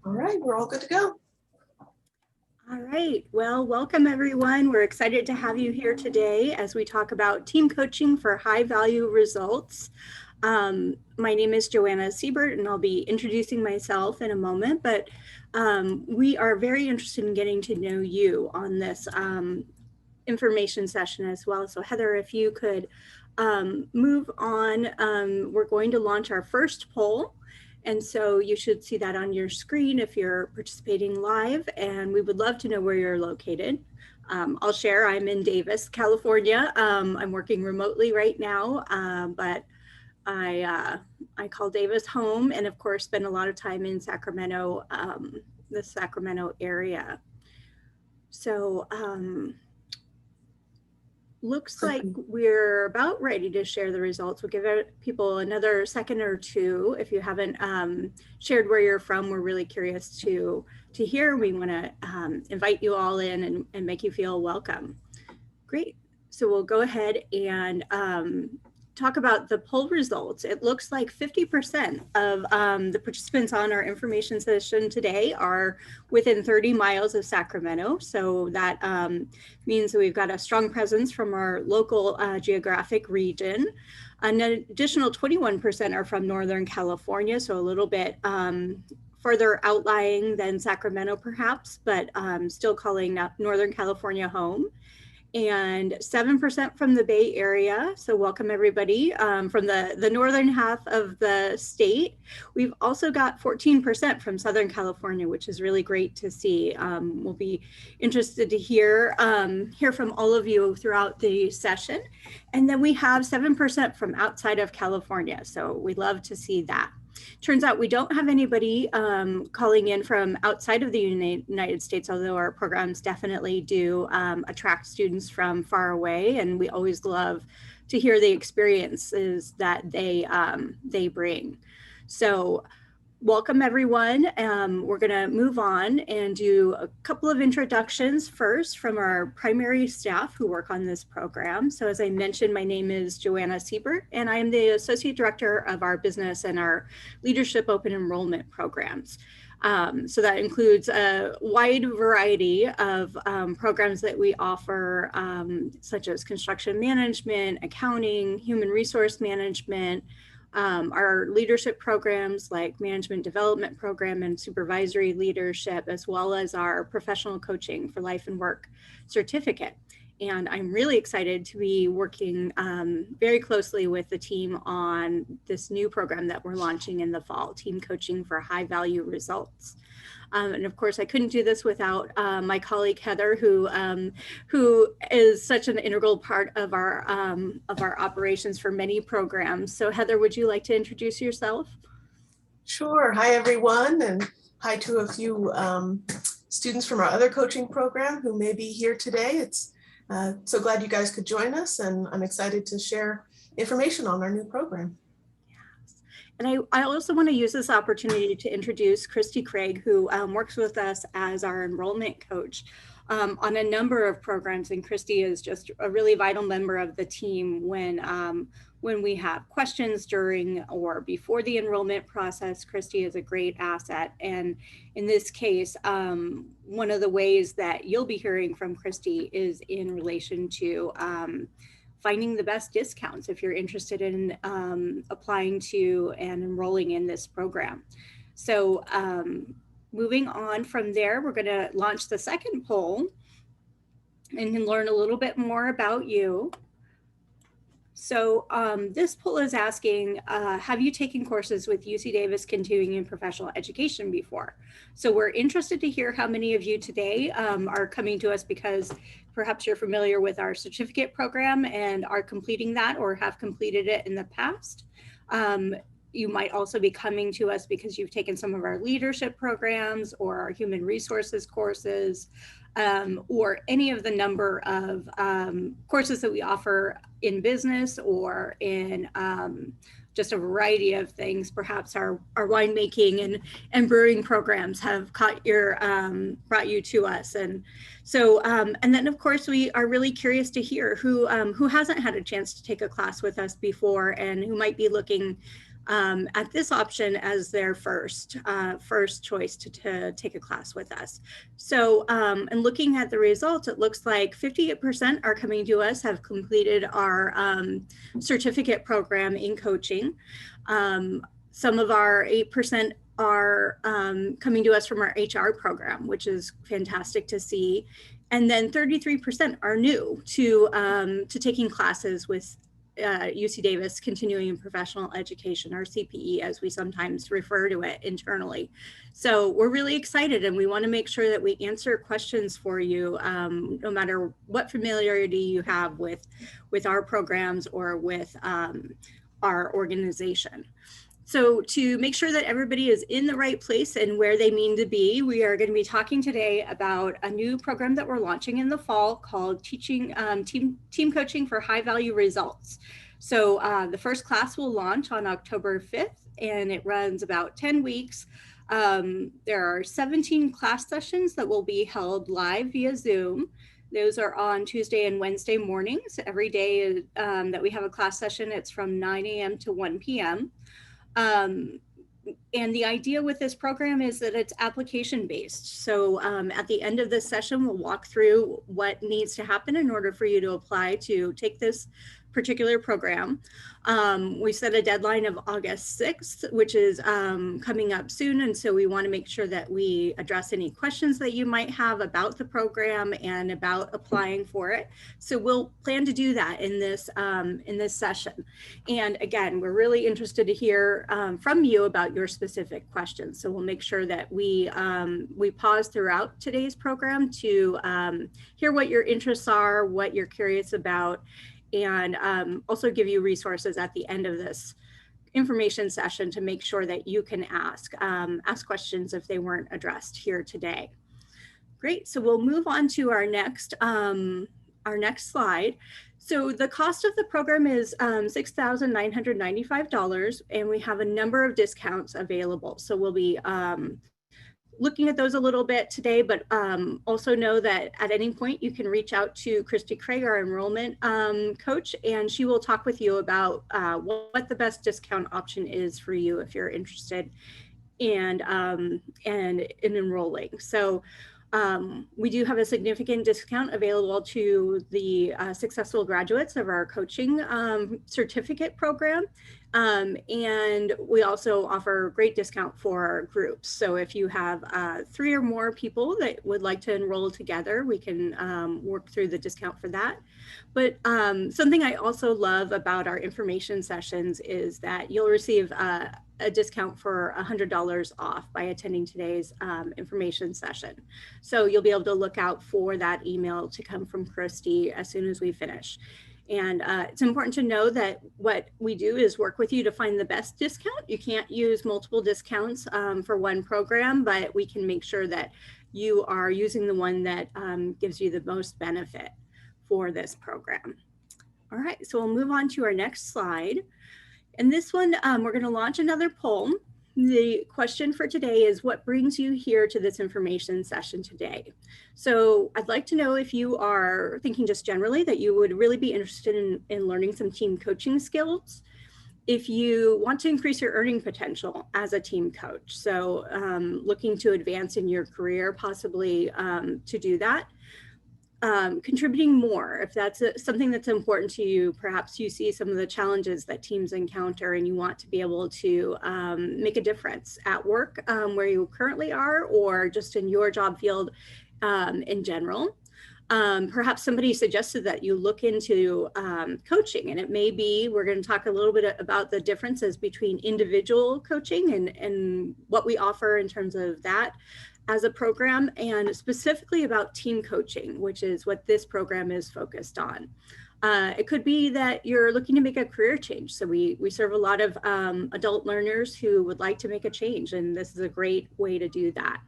All right, we're all good to go. All right, well, welcome everyone. We're excited to have you here today as we talk about team coaching for high value results. My name is Joanna Siebert and I'll be introducing myself in a moment, but we are very interested in getting to know you on this information session as well. So Heather, if you could move on, we're going to launch our first poll. And so you should see that on your screen if you're participating live, and we would love to know where you're located. I'll share, I'm in Davis, California. I'm working remotely right now, but I call Davis home, and of course spend a lot of time in Sacramento, the Sacramento area. So looks like we're about ready to share the results. We'll give people another second or two. If you haven't shared where you're from, we're really curious to hear. We want to invite you all in and make you feel welcome. Great. So we'll go ahead and talk about the poll results. It looks like 50% of the participants on our information session today are within 30 miles of Sacramento. So that means that we've got a strong presence from our local geographic region. An additional 21% are from Northern California, so a little bit further outlying than Sacramento perhaps, but still calling Northern California home. And 7% from the Bay Area. So welcome everybody from the northern half of the state. We've also got 14% from Southern California, which is really great to see. We'll be interested to hear from all of you throughout the session. And then we have 7% from outside of California. So we love to see that. Turns out we don't have anybody calling in from outside of the United States, although our programs definitely do attract students from far away, and we always love to hear the experiences that they bring. So welcome everyone. We're going to move on and do a couple of introductions first from our primary staff who work on this program. So as I mentioned, my name is Joanna Siebert, and I am the Associate Director of our business and our leadership open enrollment programs. So that includes a wide variety of programs that we offer, such as construction management, accounting, human resource management, our leadership programs like management development program and supervisory leadership, as well as our professional coaching for life and work certificate. And I'm really excited to be working very closely with the team on this new program that we're launching in the fall, Team Coaching for High Value Results. And of course, I couldn't do this without my colleague Heather, who is such an integral part of our operations for many programs. So Heather, would you like to introduce yourself? Sure. Hi, everyone, and hi to a few students from our other coaching program who may be here today. It's so glad you guys could join us, and I'm excited to share information on our new program. And I also want to use this opportunity to introduce Christy Craig, who works with us as our enrollment coach on a number of programs. And Christy is just a really vital member of the team when we have questions during or before the enrollment process. Christy is a great asset. And in this case, one of the ways that you'll be hearing from Christy is in relation to finding the best discounts if you're interested in applying to and enrolling in this program. So moving on from there, we're going to launch the second poll and can learn a little bit more about you. So this poll is asking, have you taken courses with UC Davis Continuing Professional Education before? So we're interested to hear how many of you today are coming to us because perhaps you're familiar with our certificate program and are completing that or have completed it in the past. You might also be coming to us because you've taken some of our leadership programs or our human resources courses, or any of the number of courses that we offer in business or in just a variety of things. Perhaps our winemaking and brewing programs have caught your brought you to us. And so and then of course we are really curious to hear who hasn't had a chance to take a class with us before and who might be looking at this option as their first choice to take a class with us. So, and looking at the results, it looks like 58% are coming to us, have completed our certificate program in coaching. Some of our 8% are coming to us from our HR program, which is fantastic to see. And then 33% are new to taking classes with UC Davis Continuing Professional Education, or CPE, as we sometimes refer to it internally. So we're really excited, and we want to make sure that we answer questions for you, no matter what familiarity you have with our programs or with our organization. So to make sure that everybody is in the right place and where they mean to be, we are going to be talking today about a new program that we're launching in the fall called Team Coaching for High Value Results. So the first class will launch on October 5th, and it runs about 10 weeks. There are 17 class sessions that will be held live via Zoom. Those are on Tuesday and Wednesday mornings. Every day that we have a class session, it's from 9 a.m. to 1 p.m. And the idea with this program is that it's application based. So at the end of this session, we'll walk through what needs to happen in order for you to apply to take this particular program. We set a deadline of August 6th, which is coming up soon. And so we want to make sure that we address any questions that you might have about the program and about applying for it. So we'll plan to do that in this session. And again, we're really interested to hear from you about your specific questions. So we'll make sure that we pause throughout today's program to hear what your interests are, what you're curious about, and also give you resources at the end of this information session to make sure that you can ask questions if they weren't addressed here today. Great, so we'll move on to our next slide. So the cost of the program is $6,995, and we have a number of discounts available. So we'll be looking at those a little bit today, but also know that at any point you can reach out to Christy Craig, our enrollment coach, and she will talk with you about what the best discount option is for you if you're interested in enrolling. So we do have a significant discount available to the successful graduates of our coaching certificate program. And we also offer a great discount for groups. So if you have 3 or more people that would like to enroll together, we can work through the discount for that. But something I also love about our information sessions is that you'll receive a discount for $100 off by attending today's information session. So you'll be able to look out for that email to come from Christy as soon as we finish. And it's important to know that what we do is work with you to find the best discount. You can't use multiple discounts for one program, but we can make sure that you are using the one that gives you the most benefit for this program. All right, so we'll move on to our next slide. And this one, we're going to launch another poll. The question for today is, what brings you here to this information session today? So I'd like to know if you are thinking just generally that you would really be interested in learning some team coaching skills. If you want to increase your earning potential as a team coach, so looking to advance in your career, possibly to do that. Contributing more, if that's something that's important to you, perhaps you see some of the challenges that teams encounter and you want to be able to make a difference at work where you currently are, or just in your job field in general. Perhaps somebody suggested that you look into coaching, and it may be, we're going to talk a little bit about the differences between individual coaching and what we offer in terms of that as a program, and specifically about team coaching, which is what this program is focused on. It could be that you're looking to make a career change. So we serve a lot of adult learners who would like to make a change, and this is a great way to do that.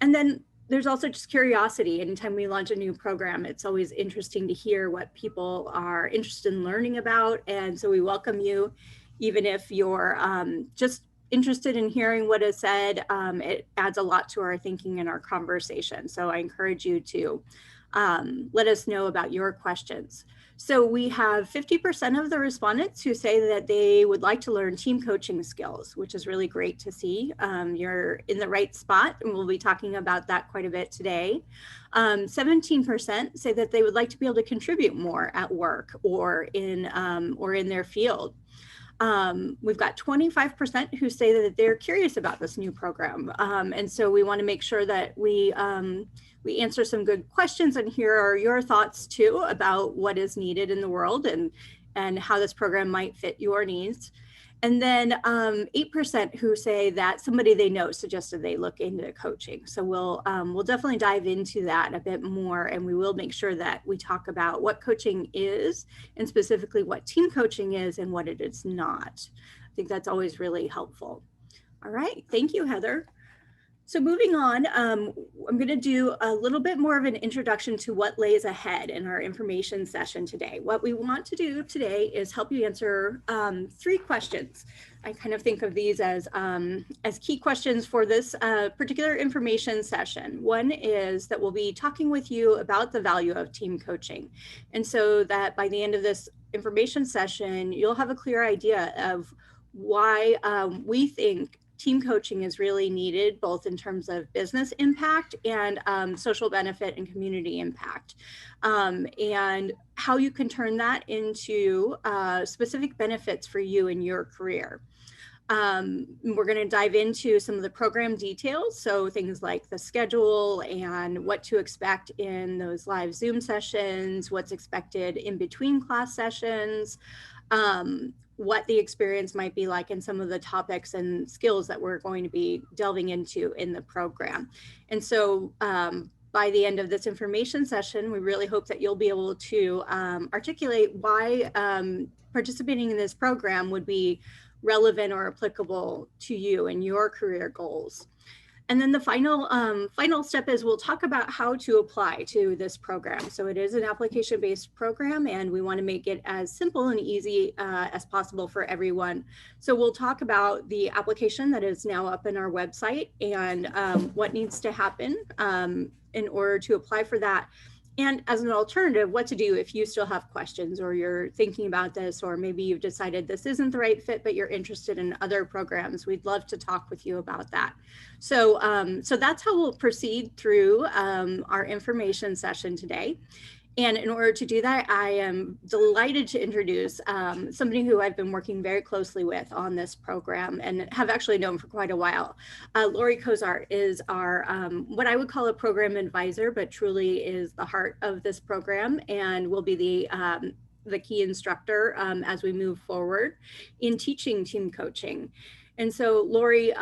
And then there's also just curiosity. Anytime we launch a new program, it's always interesting to hear what people are interested in learning about. And so we welcome you, even if you're just interested in hearing what is said. It adds a lot to our thinking and our conversation. So I encourage you to let us know about your questions. So we have 50% of the respondents who say that they would like to learn team coaching skills, which is really great to see. You're in the right spot, and we'll be talking about that quite a bit today. 17% say that they would like to be able to contribute more at work or in their field. We've got 25% who say that they're curious about this new program. And so we want to make sure that we answer some good questions, and here are your thoughts too about what is needed in the world and how this program might fit your needs. And then 8% who say that somebody they know suggested they look into coaching. So we'll definitely dive into that a bit more, and we will make sure that we talk about what coaching is and specifically what team coaching is and what it is not. I think that's always really helpful. All right, thank you, Heather. So moving on, I'm going to do a little bit more of an introduction to what lays ahead in our information session today. What we want to do today is help you answer 3 questions. I kind of think of these as key questions for this particular information session. One is that we'll be talking with you about the value of team coaching. And so that by the end of this information session, you'll have a clear idea of why we think team coaching is really needed, both in terms of business impact and social benefit and community impact, and how you can turn that into specific benefits for you in your career. We're going to dive into some of the program details, so things like the schedule and what to expect in those live Zoom sessions, what's expected in between class sessions, what the experience might be like in some of the topics and skills that we're going to be delving into in the program. And so by the end of this information session, we really hope that you'll be able to articulate why participating in this program would be relevant or applicable to you and your career goals. And then the final step is we'll talk about how to apply to this program. So it is an application-based program, and we want to make it as simple and easy as possible for everyone. So we'll talk about the application that is now up in our website and what needs to happen in order to apply for that. And as an alternative, what to do if you still have questions, or you're thinking about this, or maybe you've decided this isn't the right fit, but you're interested in other programs. We'd love to talk with you about that. So, so that's how we'll proceed through our information session today. And in order to do that, I am delighted to introduce somebody who I've been working very closely with on this program and have actually known for quite a while. Lori Kozart is our, what I would call a program advisor, but truly is the heart of this program and will be the key instructor as we move forward in teaching team coaching. And so Lori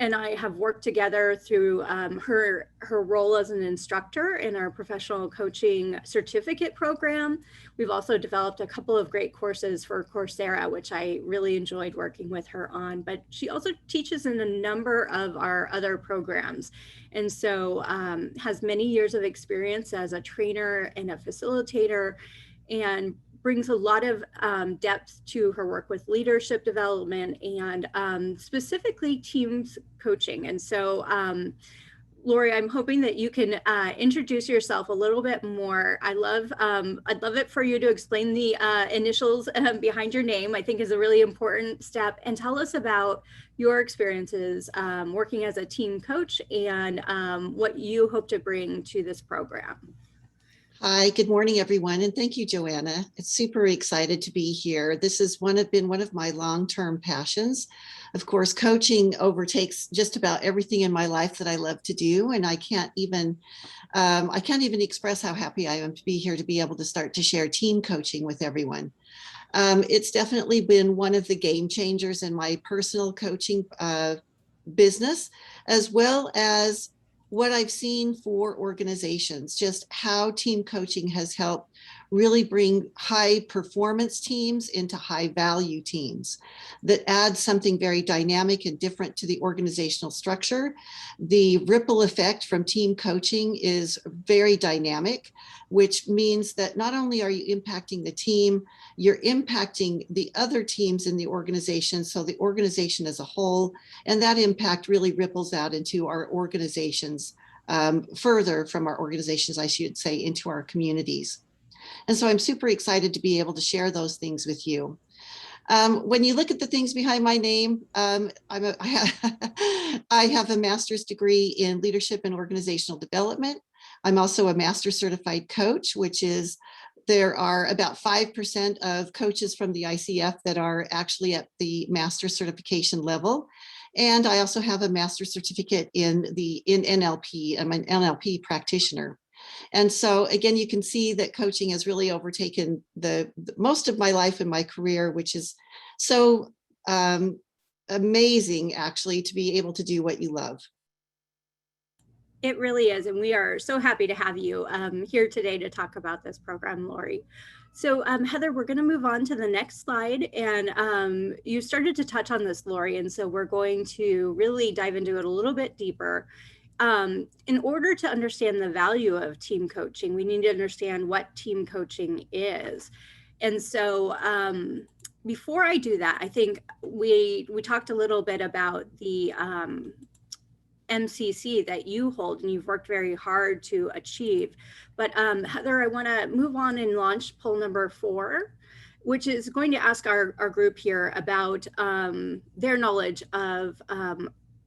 and I have worked together through her role as an instructor in our professional coaching certificate program. We've also developed a couple of great courses for Coursera, which I really enjoyed working with her on, but she also teaches in a number of our other programs. And so has many years of experience as a trainer and a facilitator, and brings a lot of depth to her work with leadership development and specifically teams coaching. And so, Lori, I'm hoping that you can introduce yourself a little bit more. I'd love it for you to explain the initials behind your name. I think is a really important step, and tell us about your experiences working as a team coach and what you hope to bring to this program. Hi, good morning, everyone, and thank you, Joanna. It's super excited to be here. This has been one of my long-term passions. Of course, coaching overtakes just about everything in my life that I love to do, and I can't even express how happy I am to be here to be able to start to share team coaching with everyone. It's definitely been one of the game changers in my personal coaching business, as well as what I've seen for organizations, just how team coaching has helped really bring high performance teams into high value teams that add something very dynamic and different to the organizational structure. The ripple effect from team coaching is very dynamic, which means that not only are you impacting the team, you're impacting the other teams in the organization, so the organization as a whole, and that impact really ripples out into our organizations, further from our organizations, I should say, into our communities. And so I'm super excited to be able to share those things with you. When you look at the things behind my name, I have a master's degree in leadership and organizational development. I'm also a master certified coach, which is there are about 5% of coaches from the ICF that are actually at the master certification level. And I also have a master's certificate in NLP. I'm an NLP practitioner. And so again, you can see that coaching has really overtaken the most of my life and my career, which is so amazing actually to be able to do what you love. It really is. And we are so happy to have you here today to talk about this program, Lori. So Heather, we're going to move on to the next slide. And you started to touch on this, Lori. And so we're going to really dive into it a little bit deeper. In order to understand the value of team coaching, we need to understand what team coaching is. And so before I do that, I think we talked a little bit about the MCC that you hold and you've worked very hard to achieve. But Heather, I want to move on and launch poll number 4, which is going to ask our group here about their knowledge of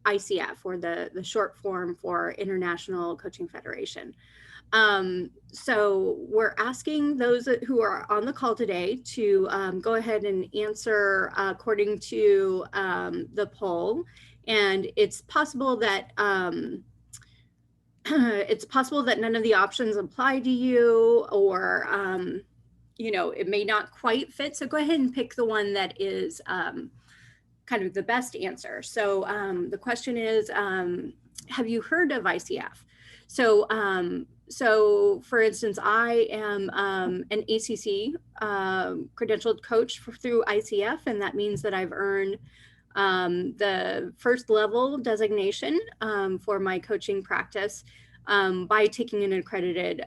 ICF, or the short form for International Coaching Federation. So we're asking those who are on the call today to go ahead and answer according to the poll. And it's possible that none of the options apply to you, or it may not quite fit. So go ahead and pick the one that is kind of the best answer. So the question is, have you heard of ICF? So for instance, I am an ACC credentialed coach through ICF, and that means that I've earned the first level designation for my coaching practice by taking an accredited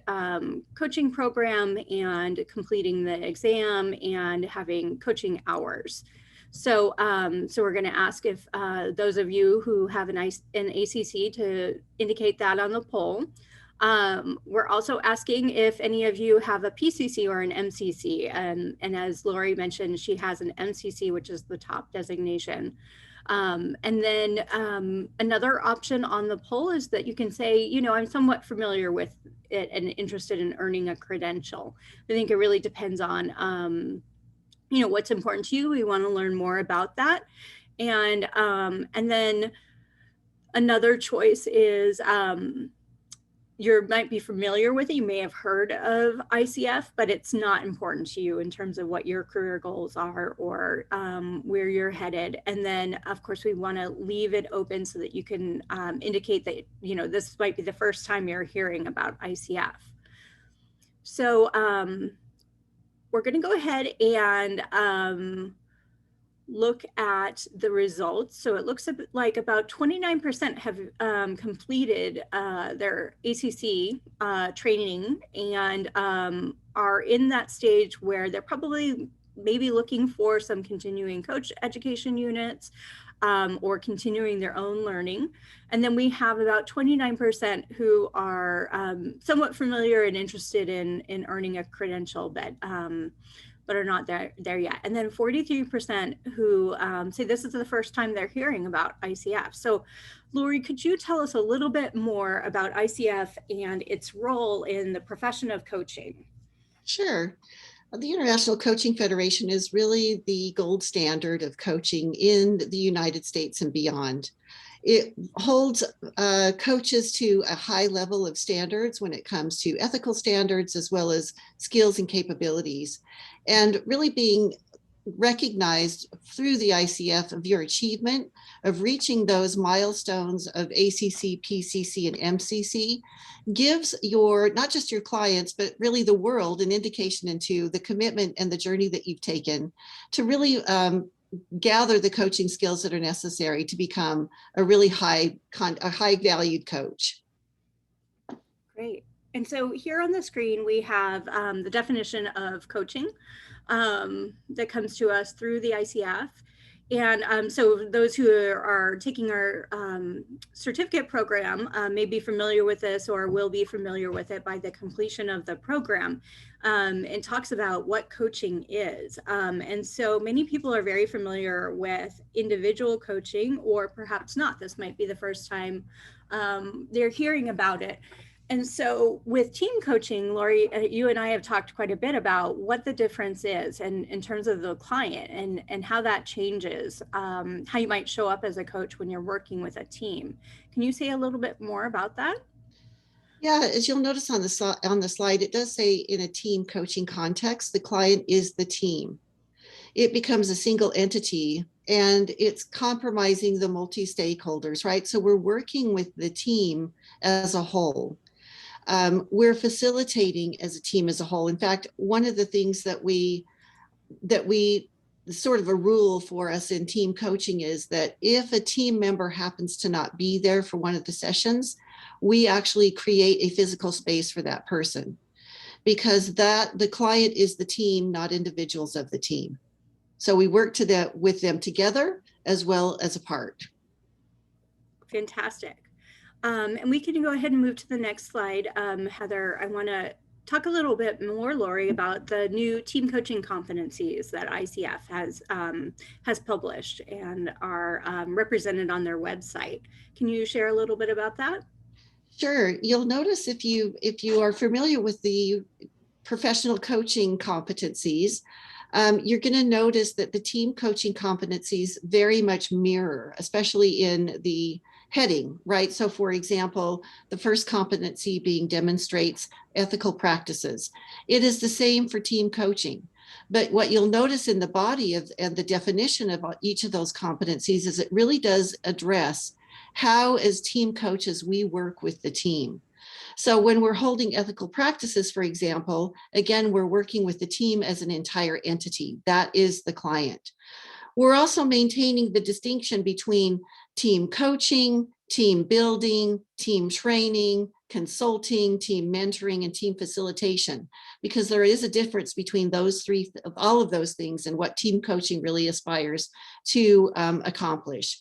coaching program and completing the exam and having coaching hours. So we're going to ask if those of you who have an ACC to indicate that on the poll. We're also asking if any of you have a PCC or an MCC, and as Lori mentioned, she has an MCC, which is the top designation. And then another option on the poll is that you can say, I'm somewhat familiar with it and interested in earning a credential. I think it really depends on what's important to you. We want to learn more about that. And then another choice is you might be familiar with it. You may have heard of ICF, but it's not important to you in terms of what your career goals are or where you're headed. And then, of course, we want to leave it open so that you can indicate that, this might be the first time you're hearing about ICF. So we're going to go ahead and look at the results. So it looks like about 29% have completed their ACC training and are in that stage where they're probably maybe looking for some continuing coach education units or continuing their own learning. And then we have about 29% who are somewhat familiar and interested in earning a credential, but are not there yet. And then 43% who say this is the first time they're hearing about ICF. So Lori, could you tell us a little bit more about ICF and its role in the profession of coaching? Sure. The International Coaching Federation is really the gold standard of coaching in the United States and beyond. It holds coaches to a high level of standards when it comes to ethical standards, as well as skills and capabilities, and really being recognized through the ICF of your achievement of reaching those milestones of ACC, PCC, and MCC gives not just your clients, but really the world an indication into the commitment and the journey that you've taken to really gather the coaching skills that are necessary to become a really high valued coach. Great. And so here on the screen, we have the definition of coaching that comes to us through the ICF. And so those who are taking our certificate program may be familiar with this or will be familiar with it by the completion of the program. And talks about what coaching is. And so many people are very familiar with individual coaching, or perhaps not. This might be the first time they're hearing about it. And so with team coaching, Lori, you and I have talked quite a bit about what the difference is and in terms of the client and how that changes, how you might show up as a coach when you're working with a team. Can you say a little bit more about that? Yeah, as you'll notice on the slide, it does say in a team coaching context, the client is the team. It becomes a single entity and it's compromising the multi-stakeholders, right? So we're working with the team as a whole. We're facilitating as a team as a whole. In fact, one of the things that we sort of a rule for us in team coaching is that if a team member happens to not be there for one of the sessions, we actually create a physical space for that person, because that the client is the team, not individuals of the team. So we work with them together as well as apart. Fantastic. And we can go ahead and move to the next slide. Heather, I want to talk a little bit more, Lori, about the new team coaching competencies that ICF has published and are represented on their website. Can you share a little bit about that? Sure. You'll notice if you are familiar with the professional coaching competencies, you're going to notice that the team coaching competencies very much mirror, especially in the heading, right? So for example, the first competency being demonstrates ethical practices. It is the same for team coaching. But what you'll notice in the body and the definition of each of those competencies is it really does address how, as team coaches, we work with the team. So when we're holding ethical practices, for example, again, we're working with the team as an entire entity. That is the client. We're also maintaining the distinction between team coaching, team building, team training, consulting, team mentoring, and team facilitation, because there is a difference between those three, all of those things, and what team coaching really aspires to accomplish.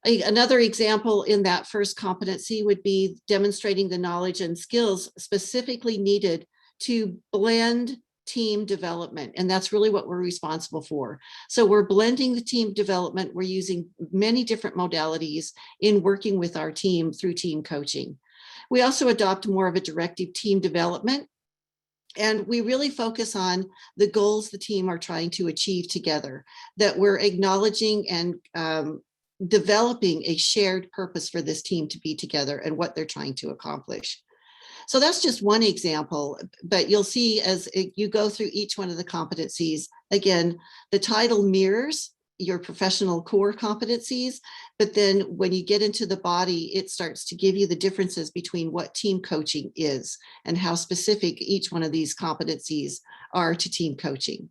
Another example in that first competency would be demonstrating the knowledge and skills specifically needed to blend team development. And that's really what we're responsible for. So we're blending the team development. We're using many different modalities in working with our team through team coaching. We also adopt more of a directive team development. And we really focus on the goals the team are trying to achieve together, that we're acknowledging and developing a shared purpose for this team to be together and what they're trying to accomplish. So that's just one example, but you'll see as you go through each one of the competencies, again, the title mirrors your professional core competencies, but then when you get into the body, it starts to give you the differences between what team coaching is and how specific each one of these competencies are to team coaching.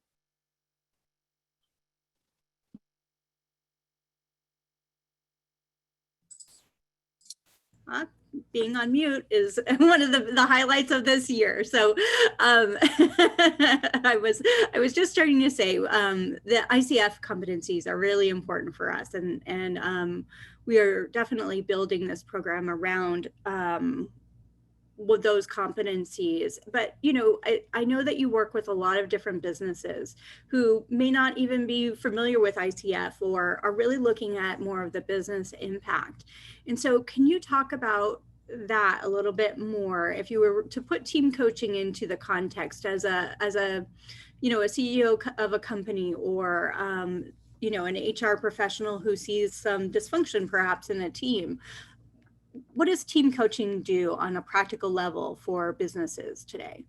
Being on mute is one of the highlights of this year. So I was just starting to say the ICF competencies are really important for us, and we are definitely building this program around with those competencies. But you know, I know that you work with a lot of different businesses who may not even be familiar with ICF or are really looking at more of the business impact. And so can you talk about that a little bit more, if you were to put team coaching into the context as a you know, a CEO of a company, or you know, an HR professional who sees some dysfunction perhaps in a team? What does team coaching do on a practical level for businesses today?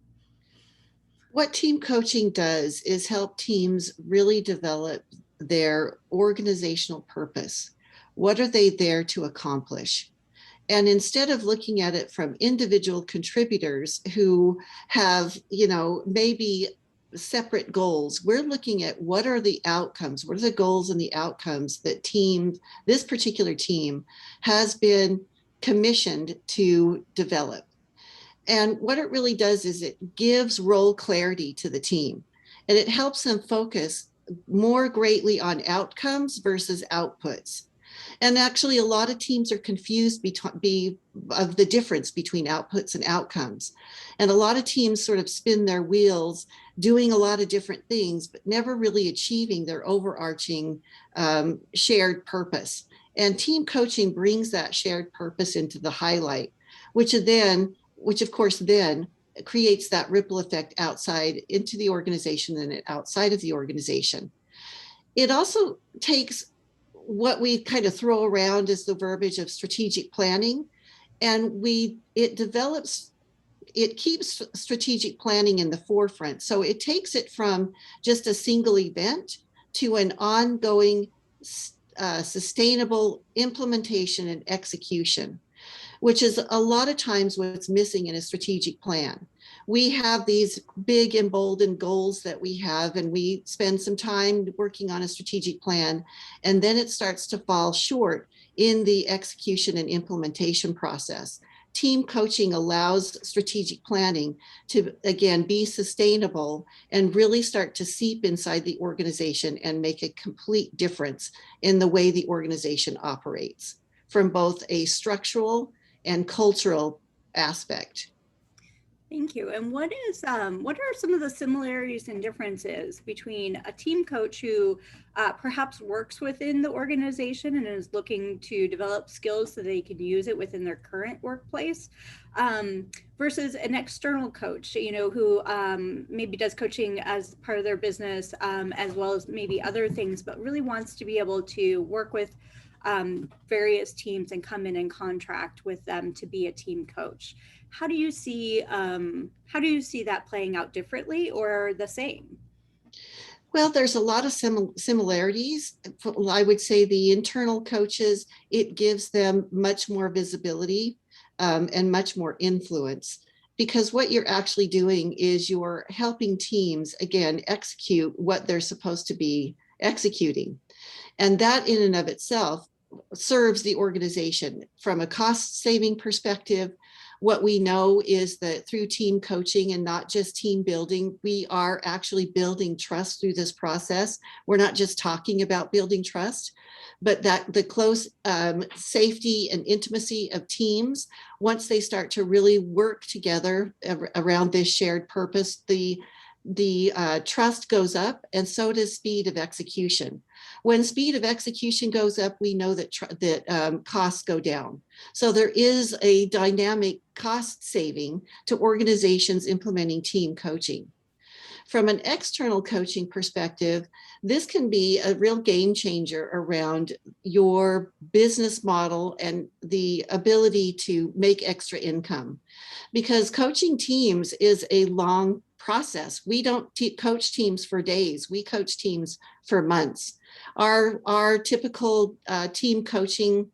What team coaching does is help teams really develop their organizational purpose. What are they there to accomplish? And instead of looking at it from individual contributors who have, you know, maybe separate goals, we're looking at what are the outcomes, what are the goals and the outcomes that this particular team has been commissioned to develop. And what it really does is it gives role clarity to the team, and it helps them focus more greatly on outcomes versus outputs. And actually, a lot of teams are confused of the difference between outputs and outcomes. And a lot of teams sort of spin their wheels doing a lot of different things, but never really achieving their overarching shared purpose. And team coaching brings that shared purpose into the highlight, which of course then creates that ripple effect outside into the organization and outside of the organization. It also takes what we kind of throw around as the verbiage of strategic planning, and it keeps strategic planning in the forefront. So it takes it from just a single event to an ongoing sustainable implementation and execution, which is a lot of times what's missing in a strategic plan. We have these big emboldened goals that we have, and we spend some time working on a strategic plan, and then it starts to fall short in the execution and implementation process. Team coaching allows strategic planning to, again, be sustainable and really start to seep inside the organization and make a complete difference in the way the organization operates from both a structural and cultural aspect. Thank you. And what are some of the similarities and differences between a team coach who perhaps works within the organization and is looking to develop skills so they can use it within their current workplace, versus an external coach, who maybe does coaching as part of their business, as well as maybe other things, but really wants to be able to work with various teams and come in and contract with them to be a team coach. How do you see that playing out differently or the same? Well, there's a lot of similarities. I would say the internal coaches, it gives them much more visibility and much more influence, because what you're actually doing is you're helping teams, again, execute what they're supposed to be executing. And that in and of itself serves the organization from a cost saving perspective. What we know is that through team coaching and not just team building, we are actually building trust through this process. We're not just talking about building trust, but that the close safety and intimacy of teams, once they start to really work together around this shared purpose, the trust goes up, and so does speed of execution. When speed of execution goes up, we know that costs go down. So there is a dynamic cost saving to organizations implementing team coaching. From an external coaching perspective, this can be a real game changer around your business model and the ability to make extra income, because coaching teams is a long process. We don't coach teams for days. We coach teams for months. Our typical team coaching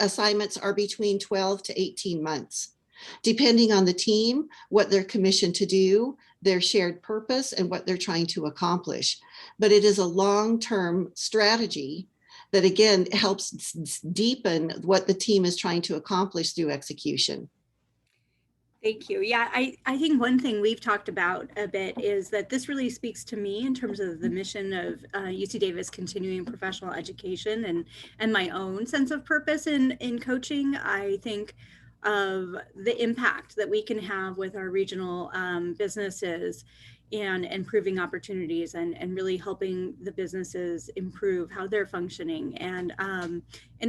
assignments are between 12 to 18 months, depending on the team, what they're commissioned to do, their shared purpose, and what they're trying to accomplish. But it is a long-term strategy that, again, helps deepen what the team is trying to accomplish through execution. Thank you. Yeah, I think one thing we've talked about a bit is that this really speaks to me in terms of the mission of UC Davis continuing professional education and my own sense of purpose in coaching. I think of the impact that we can have with our regional businesses and improving opportunities and really helping the businesses improve how they're functioning and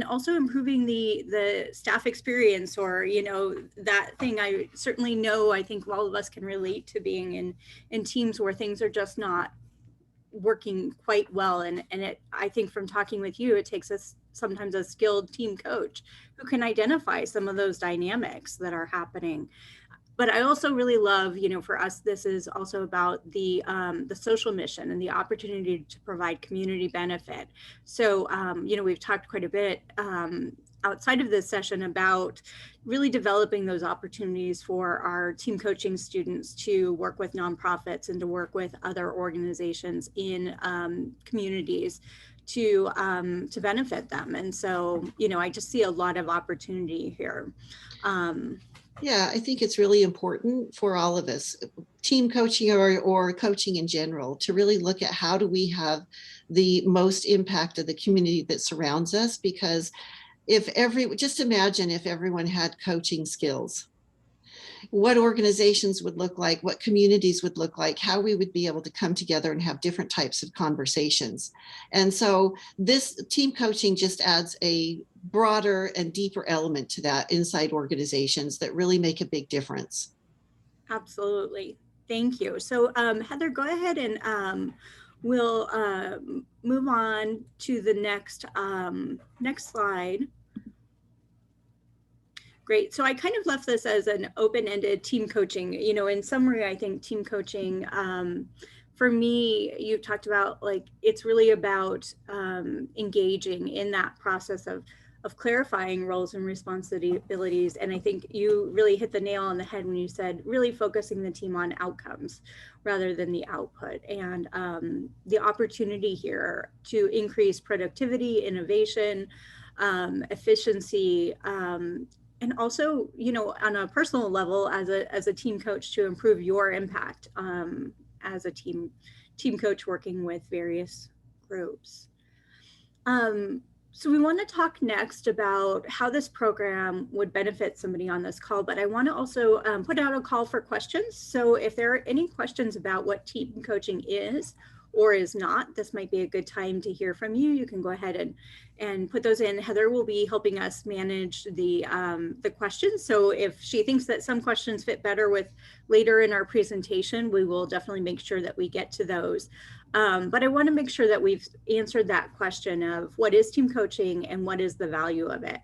also improving the staff experience, or that thing I certainly know I think all of us can relate to being in teams where things are just not working quite well, and I think from talking with you, it takes us sometimes a skilled team coach who can identify some of those dynamics that are happening. But I also really love, for us, this is also about the social mission and the opportunity to provide community benefit. So, we've talked quite a bit outside of this session about really developing those opportunities for our team coaching students to work with nonprofits and to work with other organizations in communities to benefit them. And so, I just see a lot of opportunity here. Yeah, I think it's really important for all of us, team coaching or coaching in general, to really look at how do we have the most impact of the community that surrounds us. Because just imagine if everyone had coaching skills, what organizations would look like, what communities would look like, how we would be able to come together and have different types of conversations. And so this team coaching just adds a broader and deeper element to that inside organizations that really make a big difference. Absolutely. Thank you. So Heather, go ahead and we'll move on to the next slide. Great. So I kind of left this as an open-ended team coaching. You know, in summary, I think team coaching, for me, you talked about like, it's really about engaging in that process of clarifying roles and responsibilities. And I think you really hit the nail on the head when you said really focusing the team on outcomes rather than the output, and the opportunity here to increase productivity, innovation, efficiency, and also, you know, on a personal level, as a team coach, to improve your impact as a team coach working with various groups. So we want to talk next about how this program would benefit somebody on this call, but I want to also put out a call for questions. So if there are any questions about what team coaching is or is not, this might be a good time to hear from you. You can go ahead and put those in. Heather will be helping us manage the questions. So if she thinks that some questions fit better with later in our presentation, we will definitely make sure that we get to those. But I want to make sure that we've answered that question of what is team coaching and what is the value of it.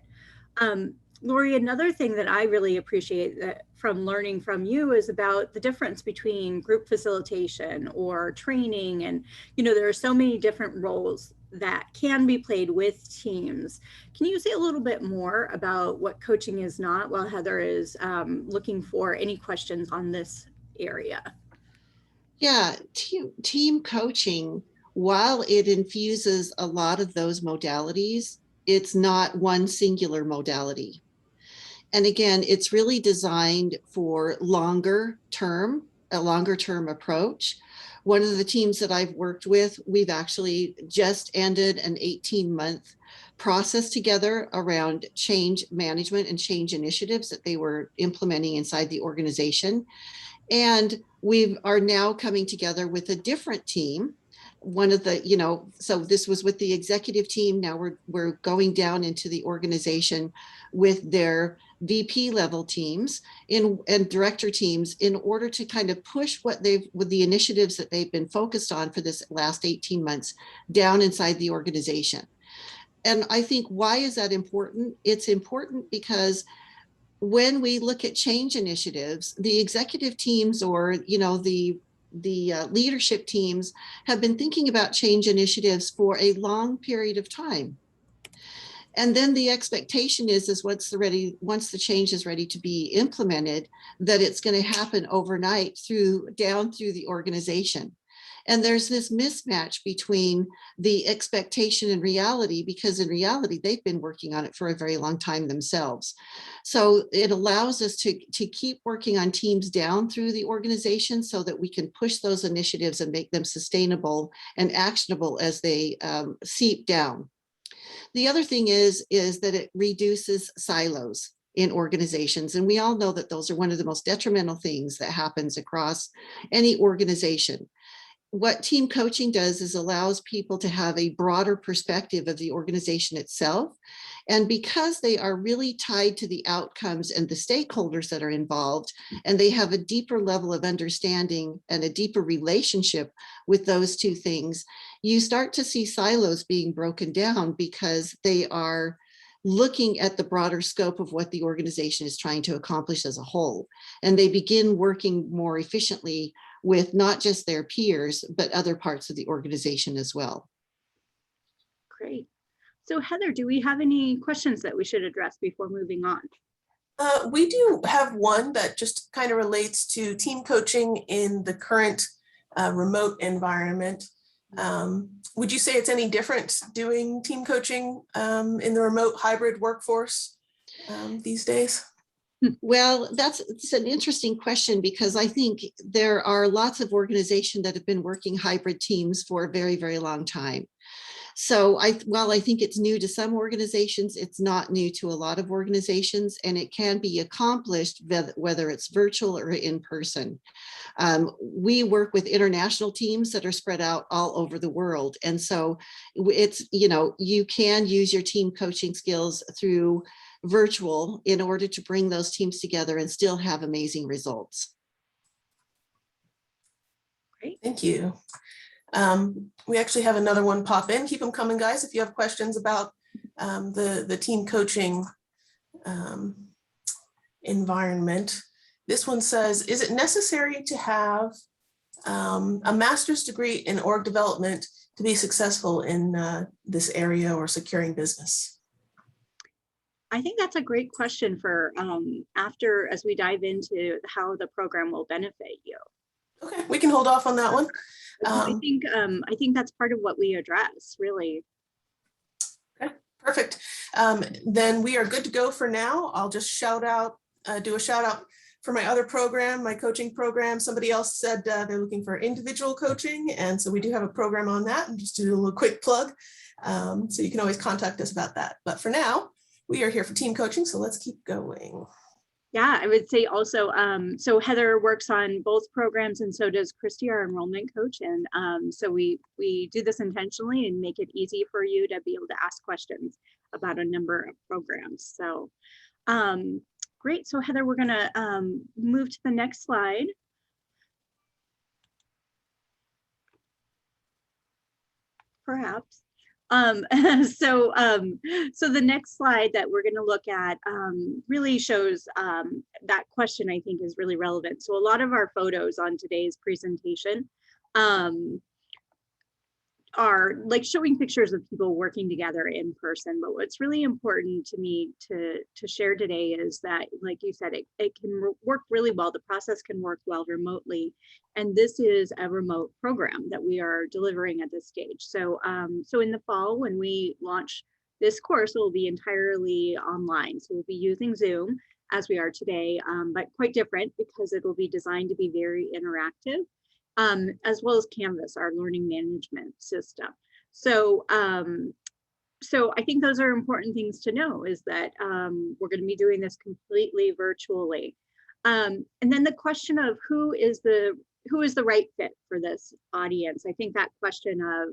Lori, another thing that I really appreciate from learning from you is about the difference between group facilitation or training. And, you know, there are so many different roles that can be played with teams. Can you say a little bit more about what coaching is not, while Heather is looking for any questions on this area? Yeah, team coaching, while it infuses a lot of those modalities, it's not one singular modality. And again, it's really designed for a longer term approach. One of the teams that I've worked with, we've actually just ended an 18-month process together around change management and change initiatives that they were implementing inside the organization. And we are now coming together with a different team. One of the, so this was with the executive team. Now we're going down into the organization with their VP level teams and director teams in order to kind of push with the initiatives that they've been focused on for this last 18 months down inside the organization. And I think, why is that important? It's important because when we look at change initiatives, the executive teams or, the leadership teams have been thinking about change initiatives for a long period of time. And then the expectation is once the change is ready to be implemented, that it's going to happen overnight down through the organization. And there's this mismatch between the expectation and reality, because in reality, they've been working on it for a very long time themselves. So it allows us to keep working on teams down through the organization so that we can push those initiatives and make them sustainable and actionable as they seep down. The other thing is that it reduces silos in organizations. And we all know that those are one of the most detrimental things that happens across any organization. What team coaching does is allows people to have a broader perspective of the organization itself. And because they are really tied to the outcomes and the stakeholders that are involved, and they have a deeper level of understanding and a deeper relationship with those two things, you start to see silos being broken down because they are looking at the broader scope of what the organization is trying to accomplish as a whole. And they begin working more efficiently with not just their peers, but other parts of the organization as well. Great. So Heather, do we have any questions that we should address before moving on? We do have one that just kind of relates to team coaching in the current remote environment. Would you say it's any different doing team coaching in the remote hybrid workforce these days? Well, it's an interesting question because I think there are lots of organizations that have been working hybrid teams for a very, very long time. So while I think it's new to some organizations, it's not new to a lot of organizations, and it can be accomplished whether it's virtual or in person. We work with international teams that are spread out all over the world. And so you can use your team coaching skills through virtual in order to bring those teams together and still have amazing results. Great. Thank you. We actually have another one pop in. Keep them coming, guys, if you have questions about the team coaching environment. This one says, is it necessary to have a master's degree in org development to be successful in this area or securing business? I think that's a great question for after, as we dive into how the program will benefit you. Okay, we can hold off on that one. I think that's part of what we address, really. Okay, perfect. Then we are good to go for now. I'll just do a shout out for my other program, my coaching program. Somebody else said they're looking for individual coaching, and so we do have a program on that. And just do a little quick plug, so you can always contact us about that. But for now, we are here for team coaching, so let's keep going. Yeah, I would say also, so Heather works on both programs, and so does Christy, our enrollment coach. And so we do this intentionally and make it easy for you to be able to ask questions about a number of programs. So great. So Heather, we're gonna move to the next slide. Perhaps. So the next slide that we're going to look at really shows that question. I think is really relevant. So a lot of our photos on today's presentation are like showing pictures of people working together in person. But what's really important to me to share today is that, like you said, it can work really well. The process can work well remotely. And this is a remote program that we are delivering at this stage. So, so in the fall, when we launch this course, it will be entirely online. So we'll be using Zoom as we are today, but quite different because it will be designed to be very interactive. As well as Canvas, our learning management system. So, so I think those are important things to know, is that we're going to be doing this completely virtually. And then the question of who is the right fit for this audience. I think that question of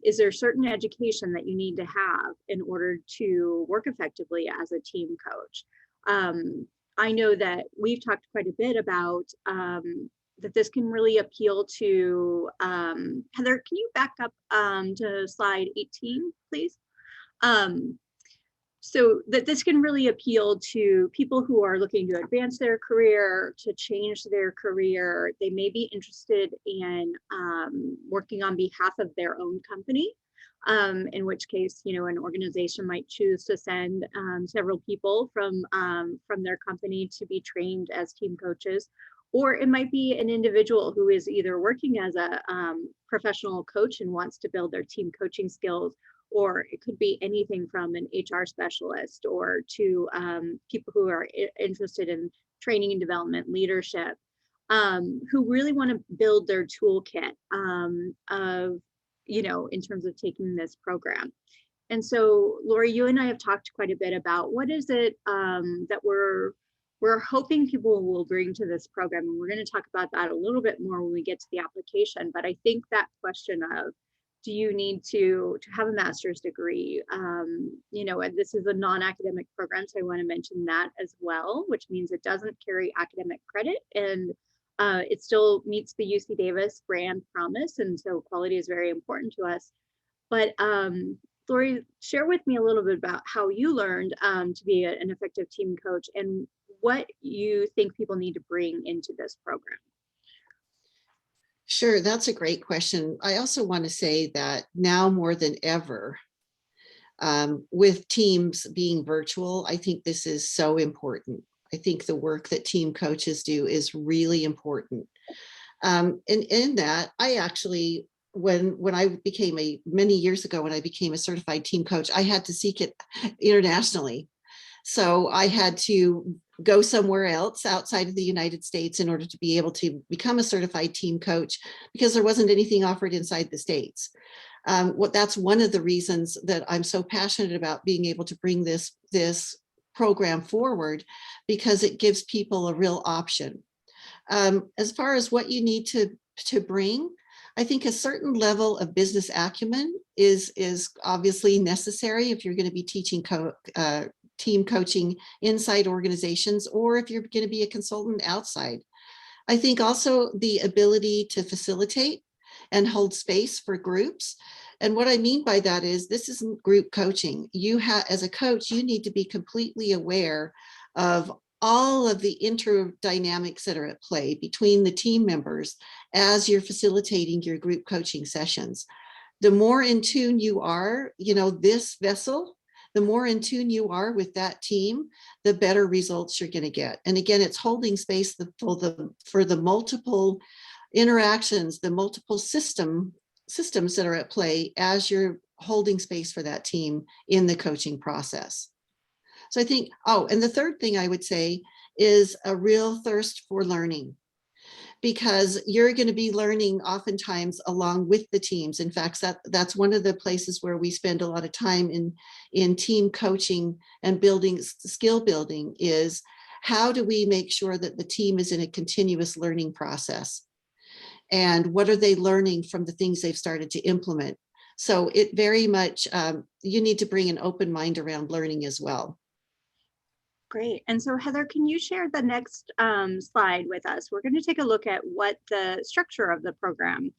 is there certain education that you need to have in order to work effectively as a team coach? I know that we've talked quite a bit about that this can really appeal to, Heather, can you back up to slide 18, please? So that this can really appeal to people who are looking to advance their career, to change their career. They may be interested in working on behalf of their own company, in which case, you know, an organization might choose to send several people from their company to be trained as team coaches. Or it might be an individual who is either working as a professional coach and wants to build their team coaching skills, or it could be anything from an HR specialist or to people who are interested in training and development, leadership, who really want to build their toolkit of, you know, in terms of taking this program. And so, Lori, you and I have talked quite a bit about what is it that we're hoping people will bring to this program. And we're going to talk about that a little bit more when we get to the application. But I think that question of, do you need to have a master's degree? You know, and this is a non-academic program, so I want to mention that as well, which means it doesn't carry academic credit, and it still meets the UC Davis brand promise. And so quality is very important to us. But Lori, share with me a little bit about how you learned to be an effective team coach and what you think people need to bring into this program. Sure, that's a great question. I also want to say that now more than ever, with teams being virtual, I think this is so important. I think the work that team coaches do is really important. And in that, I actually, when I became many years ago, when I became a certified team coach, I had to seek it internationally. So I had to go somewhere else outside of the United States in order to be able to become a certified team coach, because there wasn't anything offered inside the States. That's one of the reasons that I'm so passionate about being able to bring this program forward, because it gives people a real option. As far as what you need to bring, I think a certain level of business acumen is obviously necessary if you're going to be teaching team coaching inside organizations, or if you're going to be a consultant outside. I think also the ability to facilitate and hold space for groups. And what I mean by that is, this isn't group coaching. You have, as a coach, you need to be completely aware of all of the interdynamics that are at play between the team members as you're facilitating your group coaching sessions. The more in tune you are, this vessel, the more in tune you are with that team, the better results you're going to get. And again, it's holding space for the multiple interactions, the multiple systems that are at play as you're holding space for that team in the coaching process. So I think, and the third thing I would say is a real thirst for learning, because you're going to be learning oftentimes along with the teams. In fact, that's one of the places where we spend a lot of time in team coaching and skill building, is how do we make sure that the team is in a continuous learning process? And what are they learning from the things they've started to implement? So it very much, you need to bring an open mind around learning as well. Great. And so Heather, can you share the next slide with us? We're going to take a look at what the structure of the program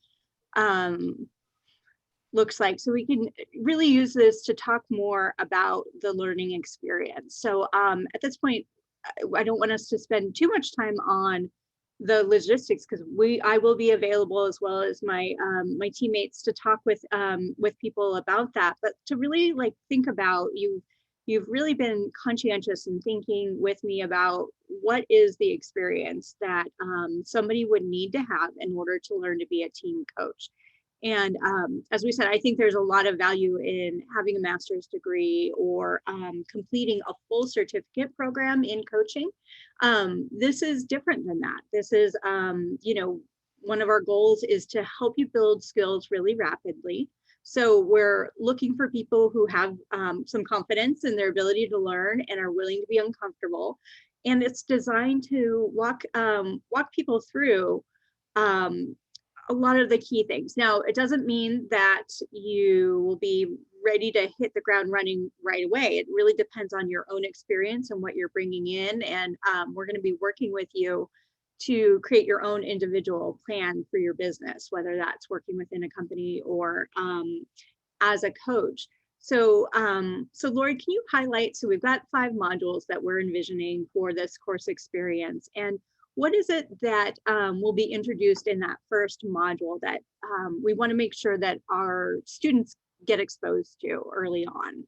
looks like, so we can really use this to talk more about the learning experience. So at this point, I don't want us to spend too much time on the logistics, because I will be available, as well as my my teammates, to talk with people about that. But to really think about, you've really been conscientious in thinking with me about what is the experience that somebody would need to have in order to learn to be a team coach. And as we said, I think there's a lot of value in having a master's degree or completing a full certificate program in coaching. This is different than that. This is, one of our goals is to help you build skills really rapidly. So we're looking for people who have some confidence in their ability to learn and are willing to be uncomfortable. And it's designed to walk people through a lot of the key things. Now, it doesn't mean that you will be ready to hit the ground running right away. It really depends on your own experience and what you're bringing in. And we're going to be working with you to create your own individual plan for your business, whether that's working within a company or as a coach. So, Lori, can you highlight, so we've got 5 modules that we're envisioning for this course experience, and what is it that will be introduced in that first module that we want to make sure that our students get exposed to early on?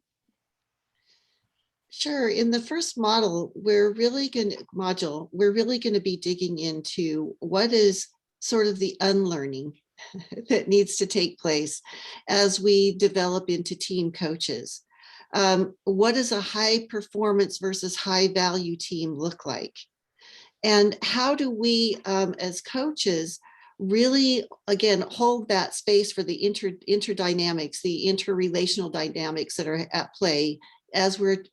Sure. In the first we're really going to be digging into what is sort of the unlearning that needs to take place as we develop into team coaches. What does a high performance versus high value team look like? And how do we, as coaches, really, again, hold that space for the interdynamics, the interrelational dynamics that are at play as we're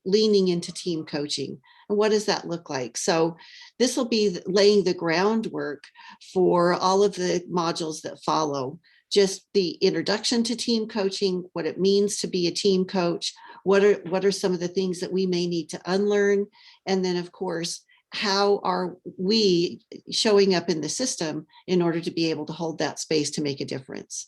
leaning into team coaching? And what does that look like? So this will be laying the groundwork for all of the modules that follow. Just the introduction to team coaching, what it means to be a team coach, what are some of the things that we may need to unlearn, and then, of course, how are we showing up in the system in order to be able to hold that space to make a difference?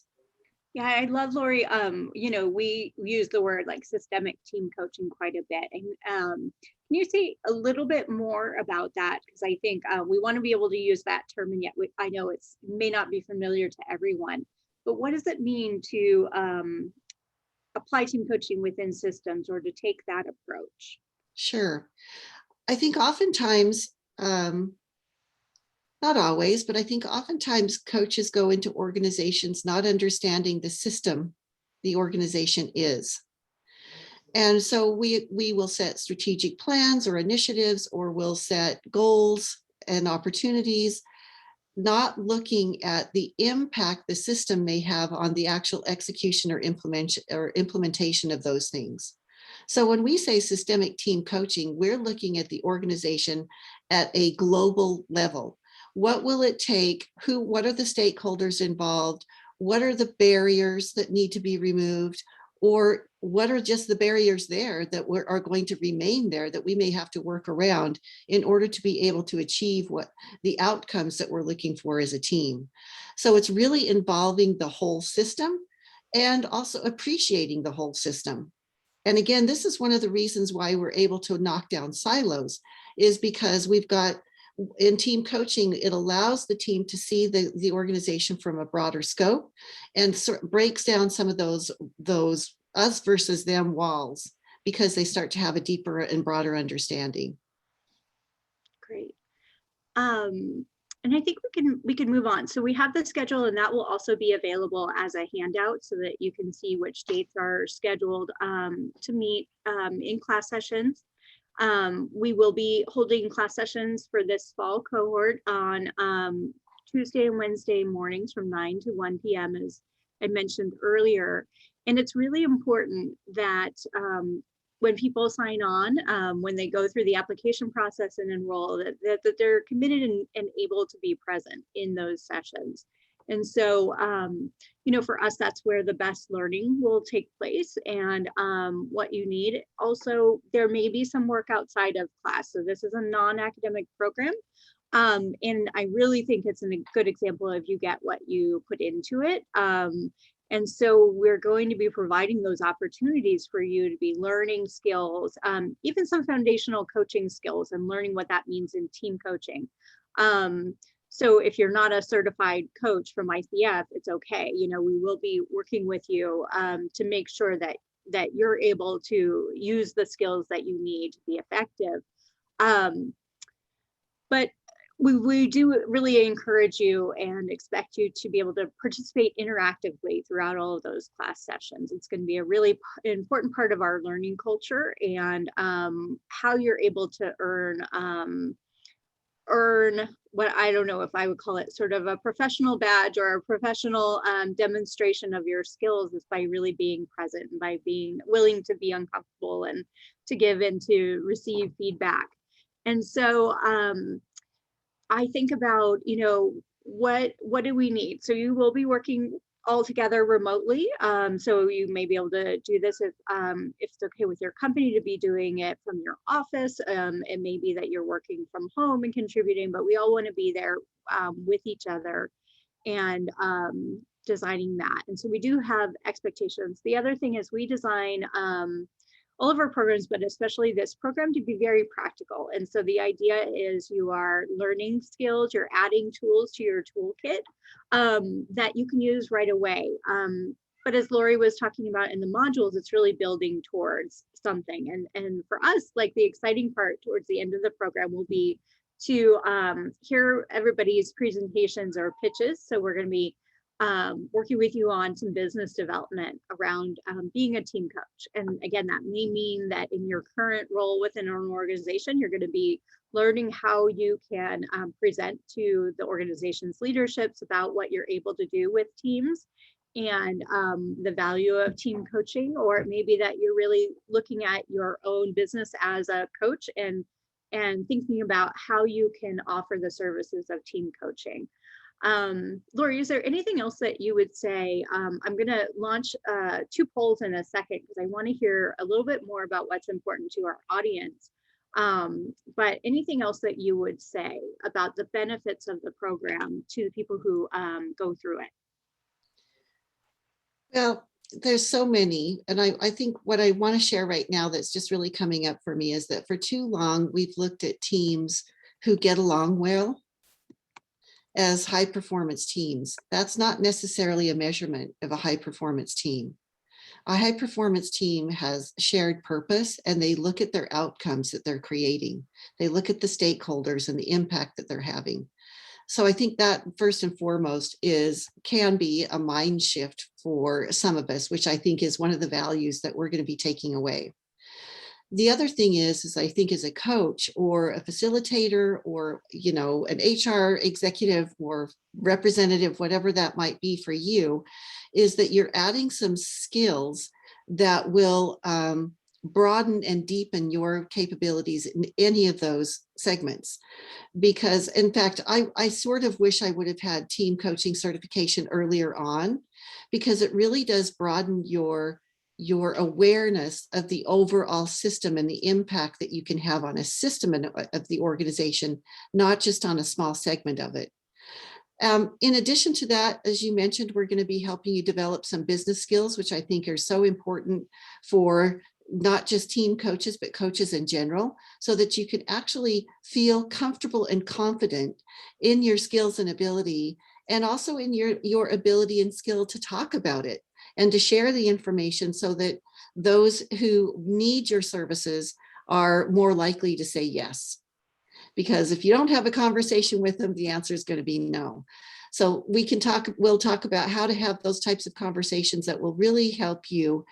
Yeah, I love, Lori. We use the word systemic team coaching quite a bit. And can you say a little bit more about that? Because I think we want to be able to use that term, and yet I know it may not be familiar to everyone. But what does it mean to apply team coaching within systems, or to take that approach? Sure. I think oftentimes, not always, but I think oftentimes coaches go into organizations not understanding the system the organization is. And so we will set strategic plans or initiatives, or we'll set goals and opportunities, not looking at the impact the system may have on the actual execution or implementation of those things. So when we say systemic team coaching, we're looking at the organization at a global level. What will it take? What are the stakeholders involved? What are the barriers that need to be removed? Or what are just the barriers there that are going to remain there that we may have to work around in order to be able to achieve what the outcomes that we're looking for as a team? So it's really involving the whole system and also appreciating the whole system. And again, this is one of the reasons why we're able to knock down silos, is because we've got, in team coaching, it allows the team to see the organization from a broader scope, and breaks down some of those us versus them walls, because they start to have a deeper and broader understanding. Great. And I think we can move on. So we have the schedule, and that will also be available as a handout so that you can see which dates are scheduled to meet in class sessions. We will be holding class sessions for this fall cohort on Tuesday and Wednesday mornings from 9 to 1 p.m. as I mentioned earlier. And it's really important that when people sign on, when they go through the application process and enroll, that they're committed and able to be present in those sessions. And so, for us, that's where the best learning will take place, and what you need. Also, there may be some work outside of class. So this is a non-academic program. And I really think it's a good example of you get what you put into it. And so we're going to be providing those opportunities for you to be learning skills, even some foundational coaching skills, and learning what that means in team coaching. So if you're not a certified coach from ICF, it's okay. We will be working with you to make sure that you're able to use the skills that you need to be effective. But we do really encourage you and expect you to be able to participate interactively throughout all of those class sessions. It's going to be a really important part of our learning culture, and how you're able to earn what, I don't know if I would call it sort of a professional badge or a professional demonstration of your skills, is by really being present and by being willing to be uncomfortable and to give and to receive feedback. And so I think about, what do we need? So you will be working all together remotely. So you may be able to do this if it's okay with your company to be doing it from your office. It may be that you're working from home and contributing, but we all want to be there with each other and designing that. And so we do have expectations. The other thing is we design all of our programs, but especially this program, to be very practical. And so the idea is you are learning skills, you're adding tools to your toolkit that you can use right away. But as Lori was talking about in the modules, it's really building towards something. And for us, like, the exciting part towards the end of the program will be to hear everybody's presentations or pitches. So we're going to be working with you on some business development around being a team coach. And again, that may mean that in your current role within an organization, you're going to be learning how you can present to the organization's leaderships about what you're able to do with teams and the value of team coaching. Or it may be that you're really looking at your own business as a coach and thinking about how you can offer the services of team coaching. Lori, is there anything else that you would say? I'm going to launch 2 polls in a second because I want to hear a little bit more about what's important to our audience. But anything else that you would say about the benefits of the program to the people who go through it? Well, there's so many. And I think what I want to share right now that's just really coming up for me is that for too long, we've looked at teams who get along well as high performance teams. That's not necessarily a measurement of a high performance team. A high performance team has shared purpose, and they look at their outcomes that they're creating. They look at the stakeholders and the impact that they're having. So I think that first and foremost can be a mind shift for some of us, which I think is one of the values that we're going to be taking away. The other thing is I think as a coach or a facilitator or, an HR executive or representative, whatever that might be for you, is that you're adding some skills that will broaden and deepen your capabilities in any of those segments. Because in fact, I sort of wish I would have had team coaching certification earlier on, because it really does broaden your awareness of the overall system and the impact that you can have on a system of the organization, not just on a small segment of it. In addition to that, as you mentioned, we're going to be helping you develop some business skills, which I think are so important for not just team coaches, but coaches in general, so that you can actually feel comfortable and confident in your skills and ability, and also in your ability and skill to talk about it and to share the information, so that those who need your services are more likely to say yes. Because if you don't have a conversation with them, the answer is going to be no. So we'll talk about how to have those types of conversations that will really help you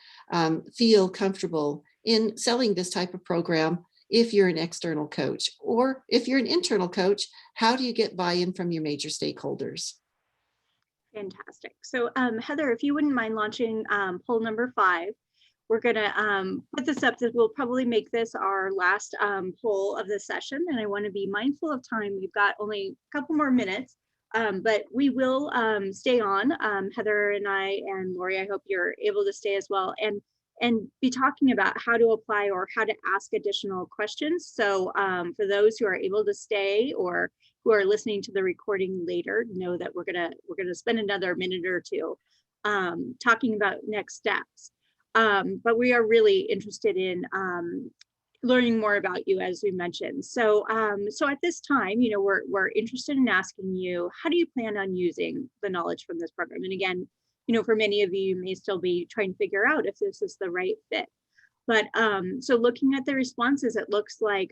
feel comfortable in selling this type of program. If you're an external coach, or if you're an internal coach, how do you get buy-in from your major stakeholders? Fantastic. So Heather, if you wouldn't mind launching poll number 5, we're going to put this up. We'll probably make this our last poll of the session, and I want to be mindful of time. We've got only a couple more minutes, but we will stay on. Heather and I and Lori, I hope you're able to stay as well, and be talking about how to apply or how to ask additional questions. So for those who are able to stay or who are listening to the recording later, know that we're gonna spend another minute or two talking about next steps. But we are really interested in learning more about you, as we mentioned. So so at this time, we're interested in asking you, how do you plan on using the knowledge from this program? And again, for many of you, you may still be trying to figure out if this is the right fit. But so looking at the responses, it looks like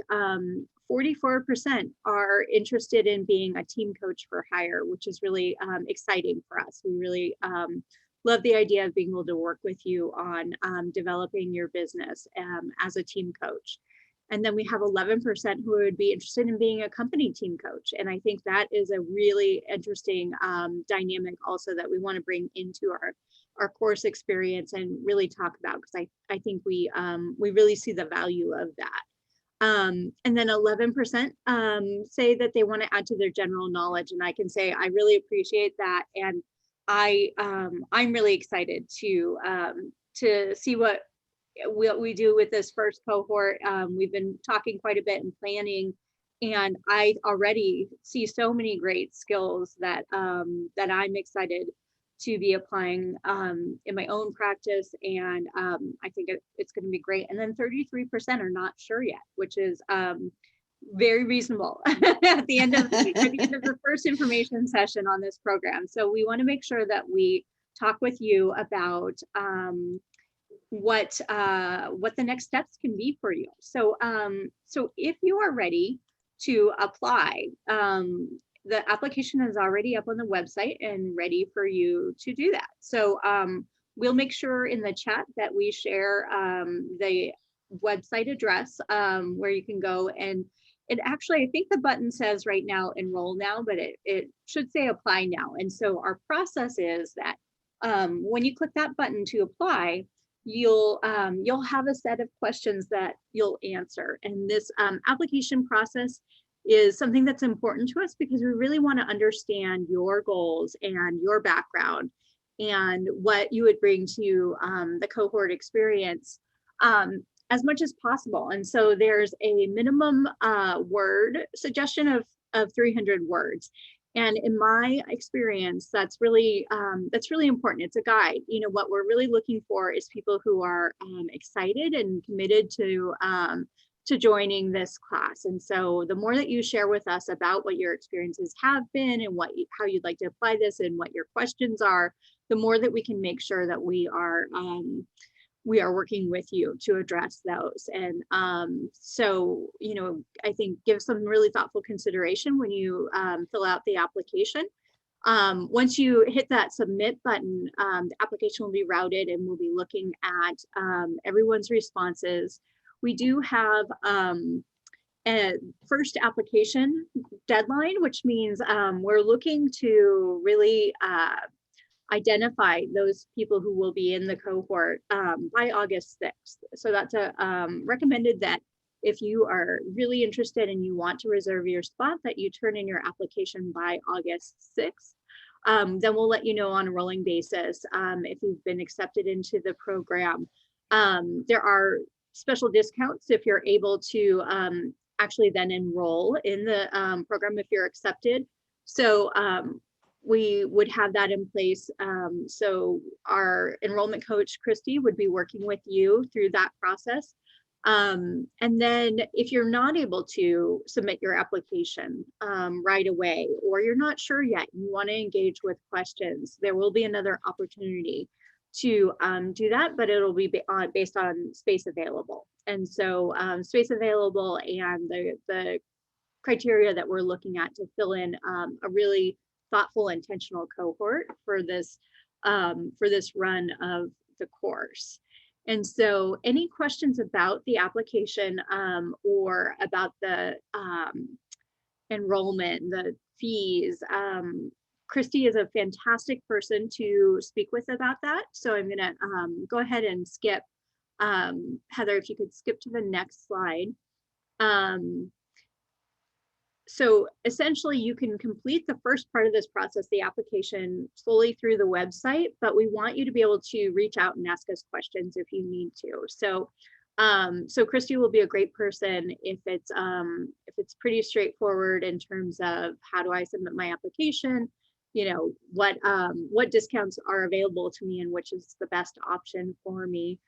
44% are interested in being a team coach for hire, which is really exciting for us. We really love the idea of being able to work with you on developing your business as a team coach. And then we have 11% who would be interested in being a company team coach. And I think that is a really interesting dynamic also that we want to bring into our course experience and really talk about, because I think we really see the value of that. And then 11% say that they want to add to their general knowledge. And I can say I really appreciate that. And I'm really excited to see what we do with this first cohort. We've been talking quite a bit and planning, and I already see so many great skills that that I'm excited to be applying in my own practice, and I think it's going to be great. And then 33% are not sure yet, which is very reasonable at the end of the first information session on this program. So we want to make sure that we talk with you about what the next steps can be for you. So so if you are ready to apply, the application is already up on the website and ready for you to do that. So we'll make sure in the chat that we share the website address where you can go, and it actually, I think the button says right now enroll now, but it should say apply now. And so our process is that when you click that button to apply, you'll have a set of questions that you'll answer. And this application process is something that's important to us because we really want to understand your goals and your background and what you would bring to the cohort experience as much as possible. And so there's a minimum word suggestion of 300 words. And in my experience, that's really important. It's a guide. What we're really looking for is people who are excited and committed to joining this class. And so the more that you share with us about what your experiences have been and how you'd like to apply this and what your questions are, the more that we can make sure that we are working with you to address those. And so, I think give some really thoughtful consideration when you fill out the application. Once you hit that submit button, the application will be routed and we'll be looking at everyone's responses. we do have a first application deadline, which means we're looking to really identify those people who will be in the cohort by August 6th. So that's recommended that if you are really interested and you want to reserve your spot, that you turn in your application by August 6th. Then we'll let you know on a rolling basis if you've been accepted into the program. There are special discounts if you're able to actually then enroll in the program if you're accepted. So we would have that in place. So our enrollment coach, Christy, would be working with you through that process. And then if you're not able to submit your application right away, or you're not sure yet, you want to engage with questions, there will be another opportunity to do that, but it'll be based on space available. And so space available and the criteria that we're looking at to fill in a really thoughtful, intentional cohort for this run of the course. And so any questions about the application or about the enrollment, the fees, Christy is a fantastic person to speak with about that. So I'm gonna go ahead and skip. Heather, if you could skip to the next slide. So essentially you can complete the first part of this process, the application, solely through the website, but we want you to be able to reach out and ask us questions if you need to. So so Christy will be a great person if it's pretty straightforward in terms of how do I submit my application, you know, what discounts are available to me and which is the best option for me.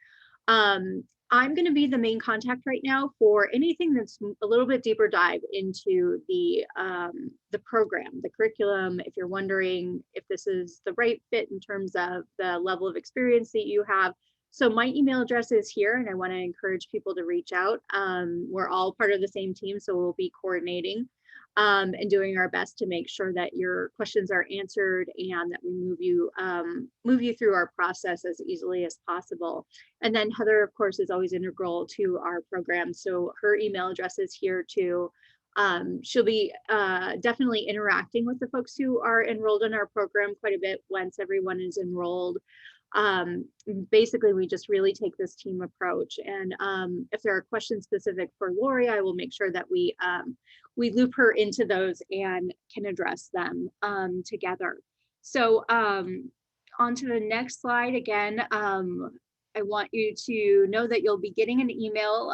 I'm going to be the main contact right now for anything that's a little bit deeper dive into the program, the curriculum. If you're wondering if this is the right fit in terms of the level of experience that you have. So my email address is here, and I want to encourage people to reach out. We're all part of the same team, so we'll be coordinating and doing our best to make sure that your questions are answered and that we move you through our process as easily as possible. And then Heather, of course, is always integral to our program. So her email address is here too. She'll be definitely interacting with the folks who are enrolled in our program quite a bit once everyone is enrolled. Basically, we just really take this team approach. And if there are questions specific for Lori, I will make sure that we loop her into those and can address them together. So on to the next slide again. I want you to know that you'll be getting an email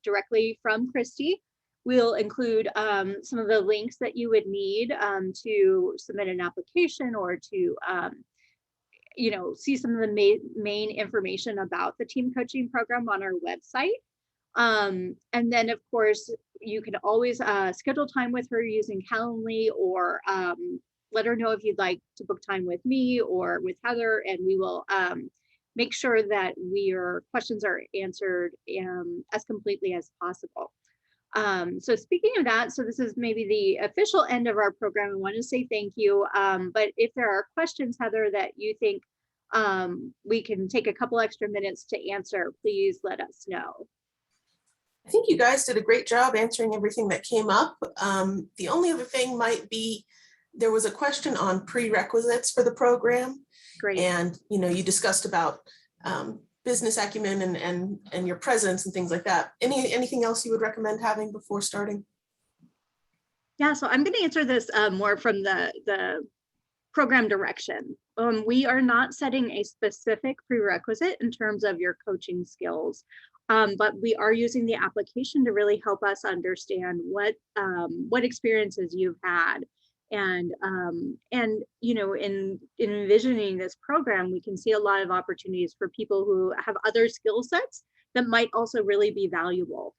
directly from Christy. We'll include some of the links that you would need to submit an application or to you know, see some of the main information about the team coaching program on our website. And then of course, you can always schedule time with her using Calendly, or let her know if you'd like to book time with me or with Heather, and we will make sure that your questions are answered as completely as possible. So speaking of that, so this is maybe the official end of our program. I want to say thank you. But if there are questions, Heather, that you think we can take a couple extra minutes to answer, please let us know. I think you guys did a great job answering everything that came up. The only other thing might be, there was a question on prerequisites for the program. Great. And, you know, you discussed about business acumen and your presence and things like that. Anything else you would recommend having before starting? Yeah, so I'm going to answer this more from the program direction. We are not setting a specific prerequisite in terms of your coaching skills, but we are using the application to really help us understand what experiences you've had. And you know, in envisioning this program, we can see a lot of opportunities for people who have other skill sets that might also really be valuable.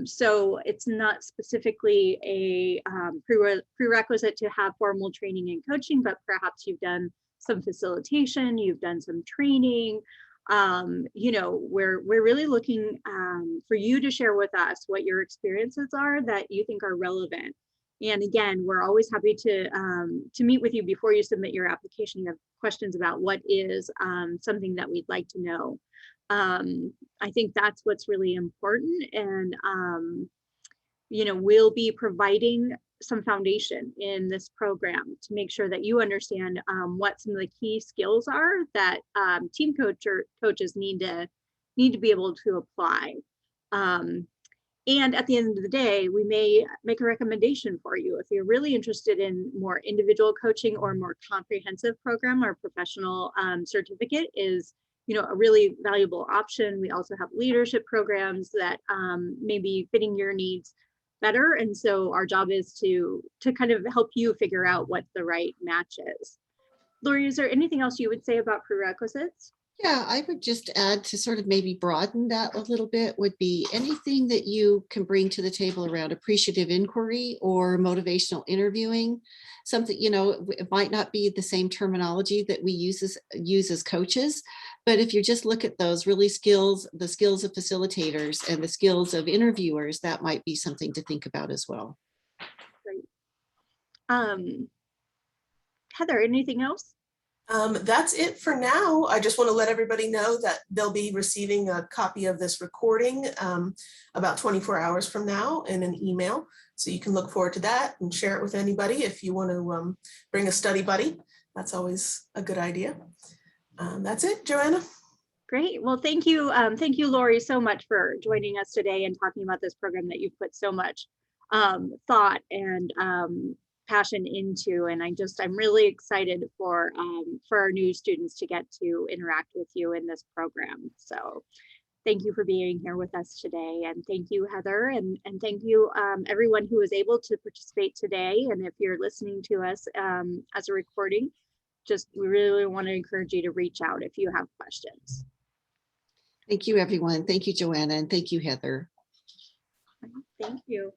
So it's not specifically a prerequisite to have formal training and coaching, but perhaps you've done some facilitation, you've done some training. You know, we're really looking for you to share with us what your experiences are that you think are relevant. And again, we're always happy to meet with you before you submit your application. You have questions about what is something that we'd like to know. I think that's what's really important. And, you know, we'll be providing some foundation in this program to make sure that you understand what some of the key skills are that team coaches need to be able to apply. And at the end of the day, we may make a recommendation for you if you're really interested in more individual coaching or more comprehensive program. Our professional certificate is, you know, a really valuable option. We also have leadership programs that may be fitting your needs better. And so our job is to kind of help you figure out what the right match is. Lori, is there anything else you would say about prerequisites? Yeah, I would just add to sort of maybe broaden that a little bit would be anything that you can bring to the table around appreciative inquiry or motivational interviewing. Something, you know, it might not be the same terminology that we use as coaches, but if you just look at those really skills, the skills of facilitators and the skills of interviewers, that might be something to think about as well. Great. Heather, anything else? That's it for now. I just want to let everybody know that they'll be receiving a copy of this recording about 24 hours from now in an email. So you can look forward to that and share it with anybody if you want to bring a study buddy. That's always a good idea. That's it, Joanna. Great. Well, thank you. Thank you, Lori, so much for joining us today and talking about this program that you've put so much thought and passion into. And I'm really excited for our new students to get to interact with you in this program. So thank you for being here with us today. And thank you, Heather. And thank you, everyone who was able to participate today. And if you're listening to us as a recording, we really want to encourage you to reach out if you have questions. Thank you, everyone. Thank you, Joanna. And thank you, Heather. Thank you.